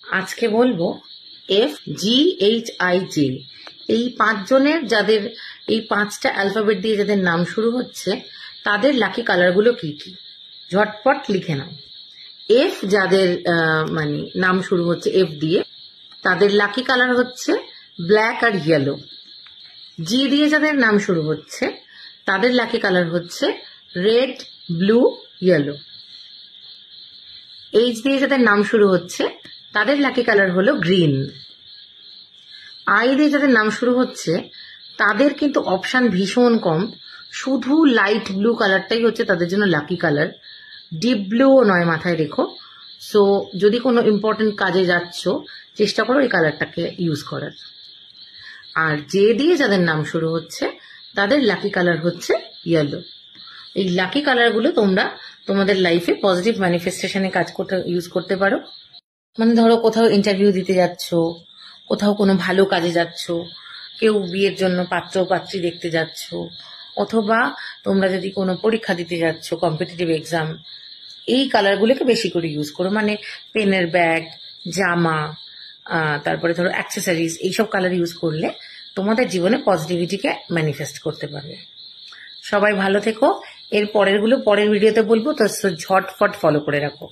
আজকে বলবো FGHIJ এই 5 জনের যাদের এই 5টা অ্যালফাবেট দিয়ে যাদের নাম শুরু হচ্ছে তাদের লাকি কালারগুলো কি কি ঝটপট লিখে নাও। F যাদের মানে নাম শুরু হচ্ছে F দিয়ে তাদের লাকি কালার হচ্ছে ব্ল্যাক আর ইয়েলো। G দিয়ে যাদের নাম শুরু হচ্ছে তাদের লাকি কালার হচ্ছে রেড, ব্লু, ইয়েলো। H দিয়ে যাদের নাম শুরু হচ্ছে তাদের লাকি কালার হলো গ্রিন। I দিয়ে যাদের নাম শুরু হচ্ছে তাদের কিন্তু অপশন ভীষণ কম, শুধু লাইট ব্লু কালারটাই হচ্ছে তাদের জন্য লাকি কালার, ডিপ ব্লুও নয়, মাথায় রেখো। সো যদি কোনো ইম্পর্টেন্ট কাজে যাচ্ছ চেষ্টা করো এই কালারটাকে ইউজ করার। আর জে দিয়ে যাদের নাম শুরু হচ্ছে তাদের লাকি কালার হচ্ছে ইয়েলো। এই লাকি কালারগুলো তোমরা তোমাদের লাইফে পজিটিভ ম্যানিফেস্টেশনে কাজ করতে ইউজ করতে পারো। মানে ধরো কোথাও ইন্টারভিউ দিতে যাচ্ছ, কোথাও কোনো ভালো কাজে যাচ্ছ, কেউ বিয়ের জন্য পাত্র পাত্রী দেখতে যাচ্ছ, অথবা তোমরা যদি কোনো পরীক্ষা দিতে যাচ্ছ, কম্পিটিটিভ এক্সাম, এই কালারগুলোকে বেশি করে ইউজ করো। মানে পেনের ব্যাগ, জামা, তারপরে ধরো অ্যাক্সেসরিজ, এইসব কালার ইউজ করলে তোমাদের জীবনে পজিটিভিটিকে ম্যানিফেস্ট করতে পারবে। সবাই ভালো থেকো। এর পরেরগুলো পরের ভিডিওতে বলবো, তো ঝটফট ফলো করে রাখো।